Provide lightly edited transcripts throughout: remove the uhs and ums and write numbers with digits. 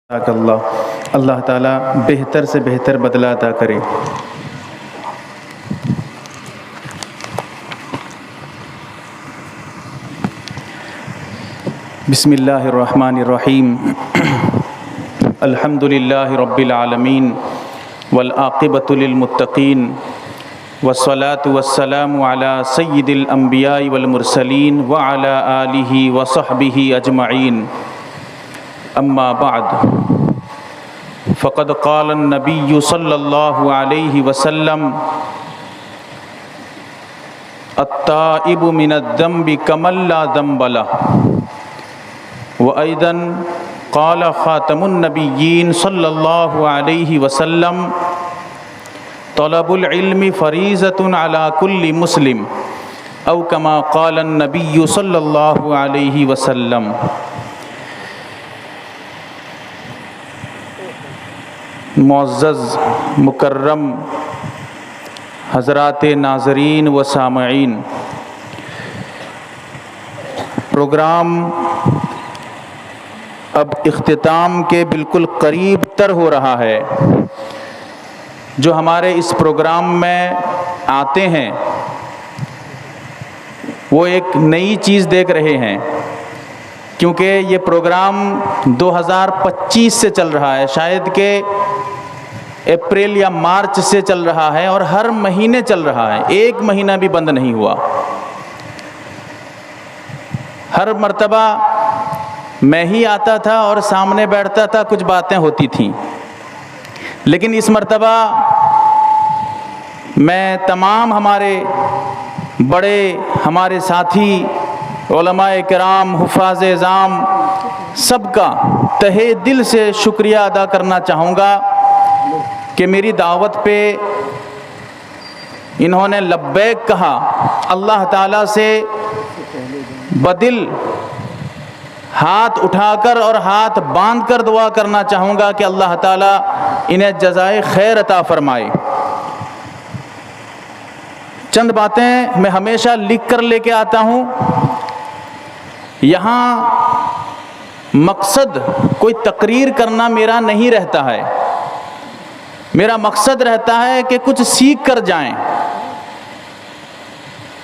اللہ تعالیٰ بہتر سے بہتر بدلہ عطا کرے۔ بسم اللہ الرحمن الرحیم۔ الحمد للہ رب العالمین والعاقبۃ للمتقین والصلاة والسلام علی سید الانبیاء والمرسلین وعلی آلہ وصحبہ اجمعین۔ اما بعد فقد قال النبی صلی اللہ علیہ وسلم التائب من الذنب کمن لا ذنب لہ، وأيضا قال خاتم النبیین صلی اللہ علیہ وسلم طلب العلم فریضۃ علی کل مسلم، او کما قال النبی صلی اللہ علیہ وسلم۔ معزز مکرم حضرات ناظرین و سامعین، پروگرام اب اختتام کے بالکل قریب تر ہو رہا ہے۔ جو ہمارے اس پروگرام میں آتے ہیں وہ ایک نئی چیز دیکھ رہے ہیں، کیونکہ یہ پروگرام 2025 سے چل رہا ہے، شاید کہ اپریل یا مارچ سے چل رہا ہے، اور ہر مہینے چل رہا ہے، ایک مہینہ بھی بند نہیں ہوا۔ ہر مرتبہ میں ہی آتا تھا اور سامنے بیٹھتا تھا، کچھ باتیں ہوتی تھیں، لیکن اس مرتبہ میں تمام ہمارے بڑے ہمارے ساتھی علماء کرام، حفاظ اعظام، سب کا تہہ دل سے شکریہ ادا کرنا چاہوں گا کہ میری دعوت پہ انہوں نے لبیک کہا۔ اللہ تعالیٰ سے بدل ہاتھ اٹھا کر اور ہاتھ باندھ کر دعا کرنا چاہوں گا کہ اللہ تعالیٰ انہیں جزائے خیر عطا فرمائے۔ چند باتیں میں ہمیشہ لکھ کر لے کے آتا ہوں۔ یہاں مقصد کوئی تقریر کرنا میرا نہیں رہتا ہے، میرا مقصد رہتا ہے کہ کچھ سیکھ کر جائیں۔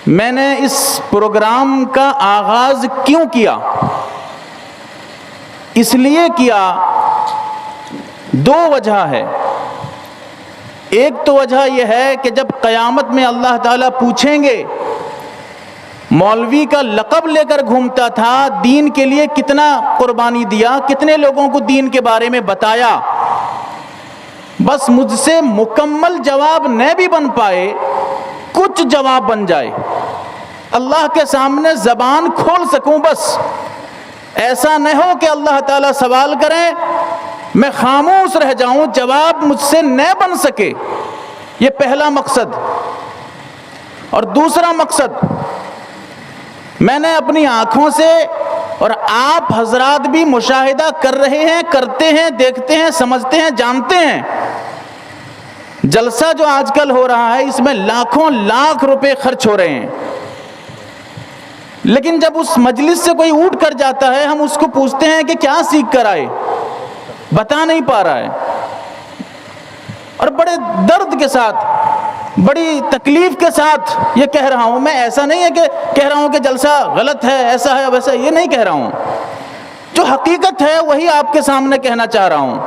میں نے اس پروگرام کا آغاز کیوں کیا؟ اس لیے کیا، دو وجہ ہے۔ ایک تو وجہ یہ ہے کہ جب قیامت میں اللہ تعالیٰ پوچھیں گے مولوی کا لقب لے کر گھومتا تھا، دین کے لیے کتنا قربانی دیا، کتنے لوگوں کو دین کے بارے میں بتایا، بس مجھ سے مکمل جواب نہ بھی بن پائے، کچھ جواب بن جائے، اللہ کے سامنے زبان کھول سکوں، بس ایسا نہ ہو کہ اللہ تعالیٰ سوال کریں میں خاموش رہ جاؤں، جواب مجھ سے نہ بن سکے۔ یہ پہلا مقصد۔ اور دوسرا مقصد، میں نے اپنی آنکھوں سے، اور آپ حضرات بھی مشاہدہ کر رہے ہیں، کرتے ہیں، دیکھتے ہیں، سمجھتے ہیں، جانتے ہیں، جلسہ جو آج کل ہو رہا ہے اس میں لاکھوں لاکھ روپے خرچ ہو رہے ہیں، لیکن جب اس مجلس سے کوئی اٹھ کر جاتا ہے ہم اس کو پوچھتے ہیں کہ کیا سیکھ کر آئے، بتا نہیں پا رہا ہے، اور بڑے درد کے ساتھ، بڑی تکلیف کے ساتھ یہ کہہ رہا ہوں۔ میں ایسا نہیں ہے کہ کہہ رہا ہوں کہ جلسہ غلط ہے، ایسا ہے ویسا، یہ نہیں کہہ رہا ہوں، جو حقیقت ہے وہی آپ کے سامنے کہنا چاہ رہا ہوں۔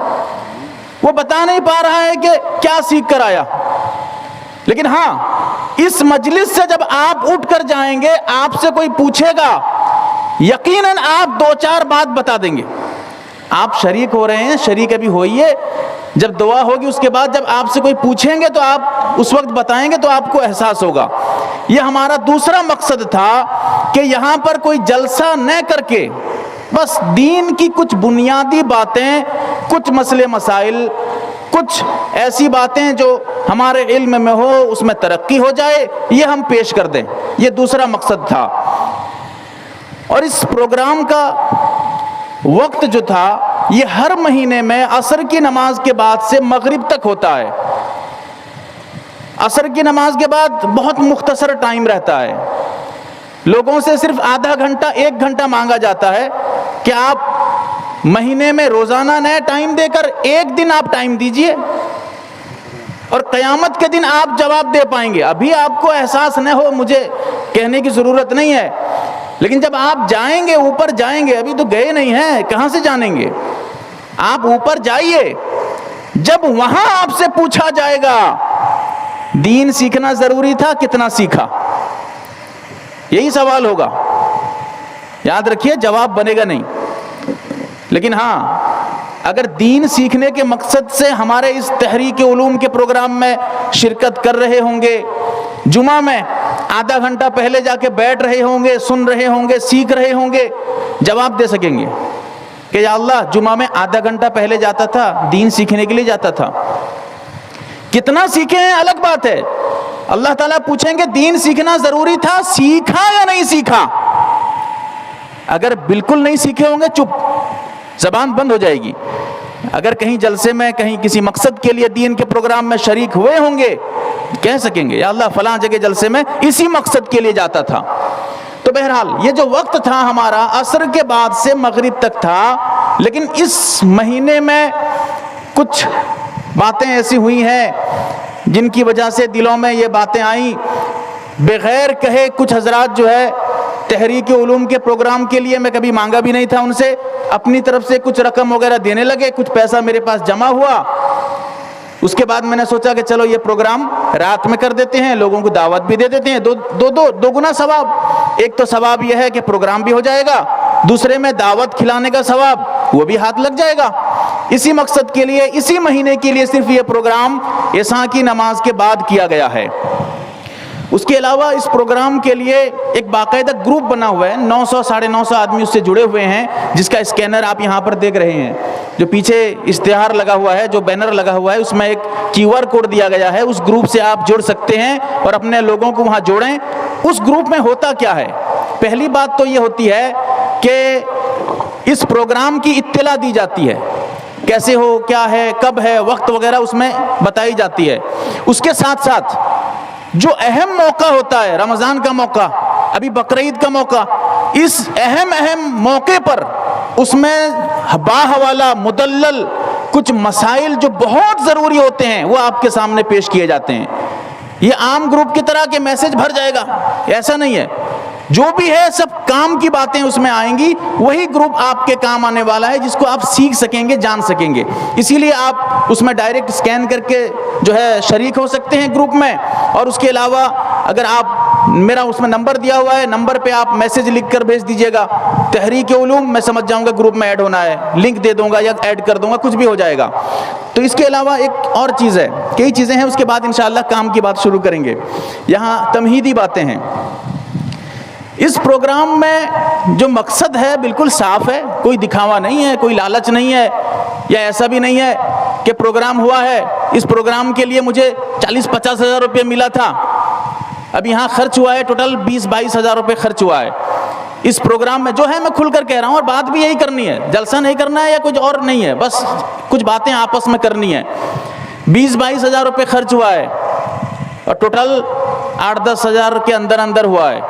وہ بتا نہیں پا رہا ہے کہ کیا سیکھ کر آیا، لیکن ہاں اس مجلس سے جب آپ اٹھ کر جائیں گے، آپ سے کوئی پوچھے گا، یقیناً آپ دو چار بات بتا دیں گے۔ آپ شریک ہو رہے ہیں، شریک ابھی ہوئیے، جب دعا ہوگی اس کے بعد جب آپ سے کوئی پوچھیں گے تو آپ اس وقت بتائیں گے تو آپ کو احساس ہوگا۔ یہ ہمارا دوسرا مقصد تھا کہ یہاں پر کوئی جلسہ نہ کر کے بس دین کی کچھ بنیادی باتیں، کچھ مسئلے مسائل، کچھ ایسی باتیں جو ہمارے علم میں ہو، اس میں ترقی ہو جائے، یہ ہم پیش کر دیں۔ یہ دوسرا مقصد تھا۔ اور اس پروگرام کا وقت جو تھا یہ ہر مہینے میں عصر کی نماز کے بعد سے مغرب تک ہوتا ہے۔ عصر کی نماز کے بعد بہت مختصر ٹائم رہتا ہے، لوگوں سے صرف آدھا گھنٹہ 1 گھنٹہ مانگا جاتا ہے کہ آپ مہینے میں روزانہ نیا ٹائم دے کر ایک دن آپ ٹائم دیجئے اور قیامت کے دن آپ جواب دے پائیں گے. ابھی آپ کو احساس نہ ہو, مجھے کہنے کی ضرورت نہیں ہے, لیکن جب آپ جائیں گے, اوپر جائیں گے, ابھی تو گئے نہیں ہیں, کہاں سے جانیں گے؟ آپ اوپر جائیے, جب وہاں آپ سے پوچھا جائے گا دین سیکھنا ضروری تھا, کتنا سیکھا, یہی سوال ہوگا. یاد رکھیے جواب بنے گا نہیں. لیکن ہاں, اگر دین سیکھنے کے مقصد سے ہمارے اس تحریک علوم کے پروگرام میں شرکت کر رہے ہوں گے, جمعہ میں آدھا گھنٹہ پہلے جا کے بیٹھ رہے ہوں گے, سن رہے ہوں گے, سیکھ رہے ہوں گے, جواب دے سکیں گے کہ یا اللہ جمعہ میں آدھا گھنٹہ پہلے جاتا تھا, دین سیکھنے کے لیے جاتا تھا. کتنا سیکھے ہیں الگ بات ہے. اللہ تعالیٰ پوچھیں گے دین سیکھنا ضروری تھا, سیکھا یا نہیں سیکھا؟ اگر بالکل نہیں سیکھے ہوں گے, چپ, زبان بند ہو جائے گی. اگر کہیں جلسے میں, کہیں کسی مقصد کے لیے دین کے پروگرام میں شریک ہوئے ہوں گے, کہہ سکیں گے یا اللہ فلاں جگہ جلسے میں اسی مقصد کے لیے جاتا تھا. تو بہرحال یہ جو وقت تھا ہمارا عصر کے بعد سے مغرب تک تھا, لیکن اس مہینے میں کچھ باتیں ایسی ہوئی ہیں جن کی وجہ سے دلوں میں یہ باتیں آئیں. بغیر کہے کچھ حضرات جو ہے تحریک علوم کے پروگرام کے لیے, میں کبھی مانگا بھی نہیں تھا ان سے, اپنی طرف سے کچھ رقم وغیرہ دینے لگے, کچھ پیسہ میرے پاس جمع ہوا. اس کے بعد میں نے سوچا کہ چلو یہ پروگرام رات میں کر دیتے ہیں, لوگوں کو دعوت بھی دے دیتے ہیں, دو گنا ثواب. ایک تو ثواب یہ ہے کہ پروگرام بھی ہو جائے گا, دوسرے میں دعوت کھلانے کا ثواب وہ بھی ہاتھ لگ جائے گا. اسی مقصد کے لیے, اسی مہینے کے لیے صرف یہ پروگرام عشاء کی نماز کے بعد کیا گیا ہے. اس کے علاوہ اس پروگرام کے لیے ایک باقاعدہ گروپ بنا ہوا ہے, 900 950 آدمی اس سے جڑے ہوئے ہیں, جس کا اسکینر آپ یہاں پر دیکھ رہے ہیں. جو پیچھے اشتہار لگا ہوا ہے, جو بینر لگا ہوا ہے, اس میں ایک QR کوڈ دیا گیا ہے. اس گروپ سے آپ جڑ سکتے ہیں اور اپنے لوگوں کو وہاں جوڑیں. اس گروپ میں ہوتا کیا ہے؟ پہلی بات تو یہ ہوتی ہے کہ اس پروگرام کی اطلاع دی جاتی ہے, کیسے ہو, کیا ہے, کب ہے, وقت وغیرہ اس میں بتائی جاتی ہے. اس کے ساتھ ساتھ جو اہم موقع ہوتا ہے, رمضان کا موقع, ابھی بقرعید کا موقع, اس اہم موقع پر اس میں باحوالہ مدلل کچھ مسائل جو بہت ضروری ہوتے ہیں وہ آپ کے سامنے پیش کیے جاتے ہیں. یہ عام گروپ کی طرح کہ میسج بھر جائے گا, ایسا نہیں ہے. جو بھی ہے سب کام کی باتیں اس میں آئیں گی. وہی گروپ آپ کے کام آنے والا ہے جس کو آپ سیکھ سکیں گے, جان سکیں گے. اسی لیے آپ اس میں ڈائریکٹ اسکین کر کے جو ہے شریک ہو سکتے ہیں گروپ میں. اور اس کے علاوہ اگر آپ, میرا اس میں نمبر دیا ہوا ہے, نمبر پہ آپ میسج لکھ کر بھیج دیجئے گا تحریک علوم, میں سمجھ جاؤں گا گروپ میں ایڈ ہونا ہے, لنک دے دوں گا یا ایڈ کر دوں گا, کچھ بھی ہو جائے گا. تو اس کے علاوہ ایک اور چیز ہے, کئی چیزیں ہیں, اس کے بعد انشاءاللہ کام کی بات شروع کریں گے. یہاں تمہیدی باتیں ہیں. اس پروگرام میں جو مقصد ہے بالکل صاف ہے, کوئی دکھاوا نہیں ہے, کوئی لالچ نہیں ہے, یا ایسا بھی نہیں ہے کہ پروگرام ہوا ہے, اس پروگرام کے لیے مجھے 40-50 ہزار روپے ملا تھا, اب یہاں خرچ ہوا ہے ٹوٹل 20-22 ہزار روپے خرچ ہوا ہے. اس پروگرام میں جو ہے میں کھل کر کہہ رہا ہوں, اور بات بھی یہی کرنی ہے, جلسہ نہیں کرنا ہے یا کچھ اور نہیں ہے, بس کچھ باتیں آپس میں کرنی ہے. 20-22 ہزار روپے خرچ ہوا ہے اور ٹوٹل 8-10 ہزار کے اندر ہوا ہے,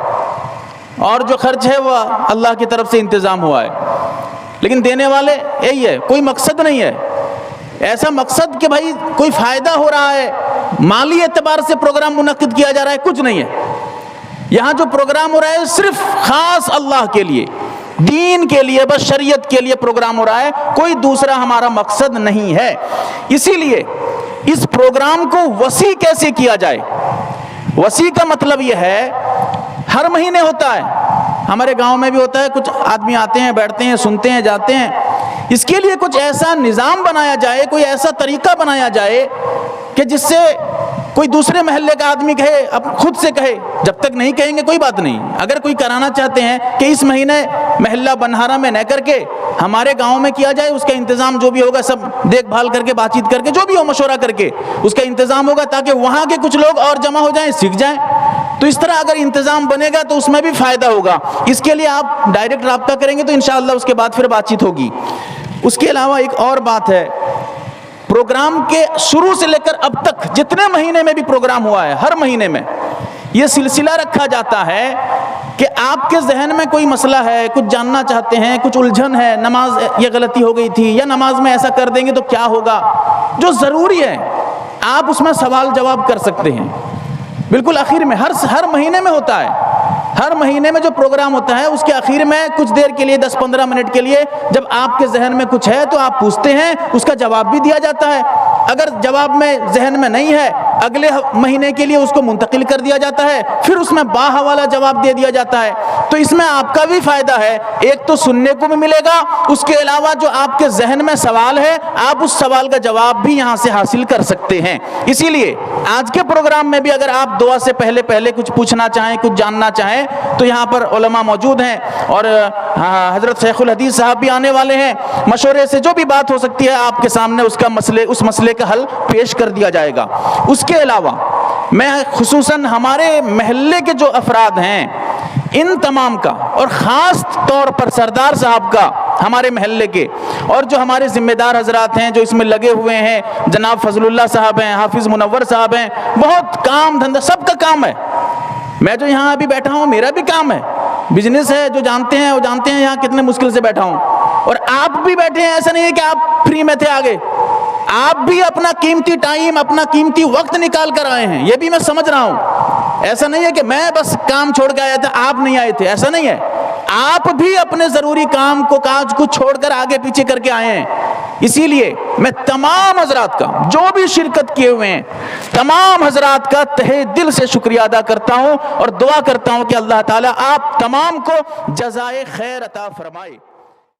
اور جو خرچ ہے وہ اللہ کی طرف سے انتظام ہوا ہے. لیکن دینے والے یہی ہے, کوئی مقصد نہیں ہے ایسا مقصد کہ بھائی کوئی فائدہ ہو رہا ہے, مالی اعتبار سے پروگرام منعقد کیا جا رہا ہے, کچھ نہیں ہے. یہاں جو پروگرام ہو رہا ہے صرف خاص اللہ کے لیے, دین کے لیے, بس شریعت کے لیے پروگرام ہو رہا ہے, کوئی دوسرا ہمارا مقصد نہیں ہے. اسی لیے اس پروگرام کو وسیع کیسے کیا جائے؟ وسیع کا مطلب یہ ہے ہر مہینے ہوتا ہے, ہمارے گاؤں میں بھی ہوتا ہے, کچھ آدمی آتے ہیں, بیٹھتے ہیں, سنتے ہیں, جاتے ہیں. اس کے لیے کچھ ایسا نظام بنایا جائے, کوئی ایسا طریقہ بنایا جائے کہ جس سے کوئی دوسرے محلے کا آدمی کہے, اب خود سے کہے. جب تک نہیں کہیں گے کوئی بات نہیں. اگر کوئی کرانا چاہتے ہیں کہ اس مہینے محلہ بنہارا میں نہ کر کے ہمارے گاؤں میں کیا جائے, اس کا انتظام جو بھی ہوگا سب دیکھ بھال کر کے, بات چیت کر کے, جو بھی ہو مشورہ کر کے اس کا انتظام ہوگا, تاکہ وہاں کے کچھ لوگ اور جمع ہو جائیں, سیکھ جائیں. تو اس طرح اگر انتظام بنے گا تو اس میں بھی فائدہ ہوگا. اس کے لیے آپ ڈائریکٹ رابطہ کریں گے تو انشاءاللہ اس کے بعد پھر بات چیت ہوگی. اس کے علاوہ ایک اور بات ہے, پروگرام کے شروع سے لے کر اب تک جتنے مہینے میں بھی پروگرام ہوا ہے, ہر مہینے میں یہ سلسلہ رکھا جاتا ہے کہ آپ کے ذہن میں کوئی مسئلہ ہے، کچھ جاننا چاہتے ہیں، کچھ الجھن ہے، نماز یہ غلطی ہو گئی تھی یا نماز میں ایسا کر دیں گے تو کیا ہوگا، جو ضروری ہے آپ اس میں سوال جواب کر سکتے ہیں بالکل آخر میں۔ ہر مہینے میں ہوتا ہے، ہر مہینے میں جو پروگرام ہوتا ہے اس کے آخر میں کچھ دیر کے لیے 10-15 منٹ کے لیے جب آپ کے ذہن میں کچھ ہے تو آپ پوچھتے ہیں، اس کا جواب بھی دیا جاتا ہے۔ اگر جواب میں ذہن میں نہیں ہے اگلے مہینے کے لیے اس کو منتقل کر دیا جاتا ہے، پھر اس میں باحوالہ جواب دے دیا جاتا ہے۔ تو اس میں آپ کا بھی فائدہ ہے، ایک تو سننے کو بھی ملے گا، اس کے علاوہ جو آپ کے ذہن میں سوال ہے آپ اس سوال کا جواب بھی یہاں سے حاصل کر سکتے ہیں۔ اسی لیے آج کے پروگرام میں بھی اگر آپ دعا سے پہلے کچھ پوچھنا چاہیں، کچھ جاننا چاہیں تو یہاں پر علماء موجود ہیں، اور حضرت شیخ الحدیث صاحب بھی آنے والے ہیں۔ مشورے سے جو بھی بات ہو سکتی ہے آپ کے سامنے اس مسئلے کا حل پیش کر دیا جائے گا۔ اس کے علاوہ میں خصوصاً ہمارے محلے کے جو افراد ہیں ان تمام کا، اور خاص طور پر سردار صاحب کا، ہمارے محلے کے، اور جو ہمارے ذمہ دار حضرات ہیں جو اس میں لگے ہوئے ہیں، جناب فضل اللہ صاحب ہیں، حافظ منور صاحب ہیں، بہت کام دھندہ سب کا کام ہے۔ میں جو یہاں ابھی بیٹھا ہوں میرا بھی کام ہے، بزنس ہے، جو جانتے ہیں وہ جانتے ہیں یہاں کتنے مشکل سے بیٹھا ہوں، اور آپ بھی بیٹھے ہیں، ایسا نہیں ہے کہ آپ فری میں تھے آگے، آپ بھی اپنا قیمتی ٹائم، اپنا قیمتی وقت نکال کر آئے ہیں، یہ بھی میں سمجھ رہا ہوں۔ ایسا نہیں ہے کہ میں بس کام چھوڑ کے آیا تھا آپ نہیں آئے تھے، ایسا نہیں ہے، آپ بھی اپنے ضروری کام کو کاج کو چھوڑ کر آگے پیچھے کر کے آئے ہیں۔ اسی لیے میں تمام حضرات کا، جو بھی شرکت کیے ہوئے ہیں، تمام حضرات کا تہہ دل سے شکریہ ادا کرتا ہوں اور دعا کرتا ہوں کہ اللہ تعالیٰ آپ تمام کو جزائے خیر عطا فرمائے۔